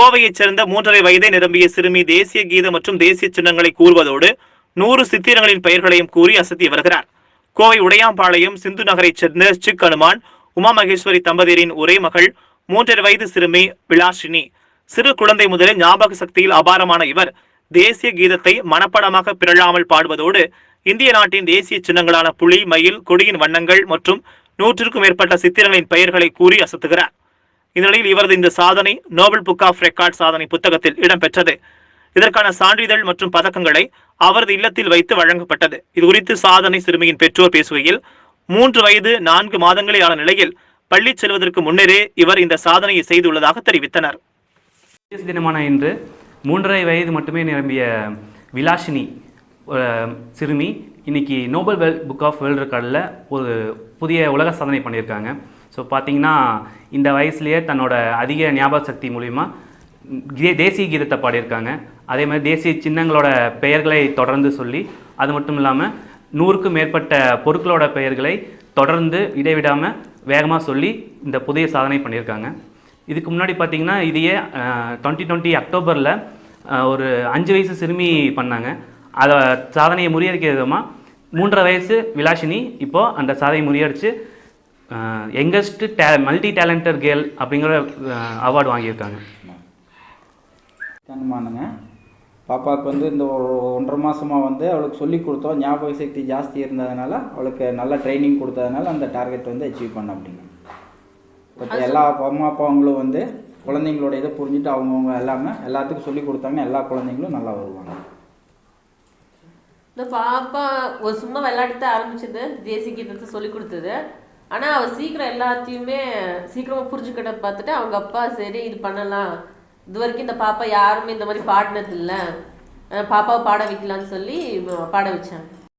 கோவையைச் சேர்ந்த 3.5 வயதை நிரம்பிய சிறுமி தேசிய கீதம் மற்றும் தேசிய சின்னங்களை கூறுவதோடு 100 சித்திரங்களின் பெயர்களையும் கூறி அசத்தி வருகிறார். கோவை உடையாம்பாளையம் சிந்து நகரைச் சேர்ந்த சிக் அனுமான் உமா மகேஸ்வரி தம்பதியரின் ஒரே மகள் 3.5 வயது சிறுமி விலாஷினி. சிறு குழந்தை முதலில் ஞாபக சக்தியில் அபாரமான இவர் தேசிய கீதத்தை மனப்படமாக பிறழாமல் பாடுவதோடு இந்திய நாட்டின் தேசிய சின்னங்களான புலி, மயில், கொடியின் வண்ணங்கள் மற்றும் 100க்கும் மேற்பட்ட சித்திரங்களின் பெயர்களை கூறி அசத்துகிறார். இந்நிலையில் இவரது இந்த சாதனை நோபல் புக் ஆஃப் ரெக்கார்ட் சாதனை புத்தகத்தில் இடம்பெற்றது. இதற்கான சான்றிதழ் மற்றும் பதக்கங்களை அவரது இல்லத்தில் வைத்து வழங்கப்பட்டது. இது குறித்து சாதனை சிறுமியின் பெற்றோர் பேசுகையில் 3 வயது 4 மாதங்களே ஆன நிலையில் பள்ளி செல்வதற்கு முன்னரே இவர் இந்த சாதனையை செய்துள்ளதாக தெரிவித்தனர். தினமான இன்று 3.5 வயது மட்டுமே நிரம்பிய விலாஷினி சிறுமி இன்னைக்கு நோபல் புக் ஆஃப் வேர்ல்டு ரெக்கார்டில் ஒரு புதிய உலக சாதனை பண்ணியிருக்காங்க. ஸோ பார்த்தீங்கன்னா இந்த வயசுலேயே தன்னோட அதிக ஞாபக சக்தி மூலிமா தேசிய கீதத்தை பாடியிருக்காங்க. அதே மாதிரி தேசிய சின்னங்களோட பெயர்களை தொடர்ந்து சொல்லி, அது மட்டும் இல்லாமல் 100க்கும் மேற்பட்ட பொருட்களோட பெயர்களை தொடர்ந்து இடைவிடாமல் வேகமாக சொல்லி இந்த புதிய சாதனை பண்ணியிருக்காங்க. இதுக்கு முன்னாடி பார்த்தீங்கன்னா இதையே 2020 அக்டோபரில் ஒரு 5 வயசு சிறுமி பண்ணாங்க. அதை சாதனையை முறியடிக்கிற விதமாக 3.5 வயசு விலாஷினி இப்போது அந்த சாதனையை முறியடித்து யங்கஸ்ட் மல்டி டேலண்டட் கேர்ள் அப்படிங்கிற அவார்டு வாங்கியிருக்காங்க. கண்மானுங்க பாப்பாவுக்கு இந்த 1.5 மாதமாக அவளுக்கு சொல்லி கொடுத்தோம். ஞாபக சக்தி ஜாஸ்தி இருந்ததுனால அவளுக்கு நல்ல ட்ரைனிங் கொடுத்ததுனால அந்த டார்கெட் அச்சீவ் பண்ண அப்படிங்க. பட் எல்லா அம்மா அப்பாவங்களும் குழந்தைங்களோட இதை புரிஞ்சுட்டு அவங்கவுங்க எல்லாத்துக்கும் சொல்லி கொடுத்தாங்கன்னா எல்லா குழந்தைங்களும் நல்லா வருவாங்க. இந்த பாப்பா ஒரு சும்மா விளையாட்டு ஆரம்பிச்சது, தேசிய கீதத்தை சொல்லி கொடுத்தது. ஆனால் அவள் சீக்கிரம் எல்லாத்தையுமே சீக்கிரமாக புரிஞ்சுக்கிட்ட பார்த்துட்டு அவங்க அப்பா சரி இது பண்ணலாம், இது வரைக்கும் இந்த பாப்பா யாருமே இந்த மாதிரி பாடினது இல்லை, பாப்பாவை பாட வைக்கலான்னு சொல்லி பாட வச்சாங்க.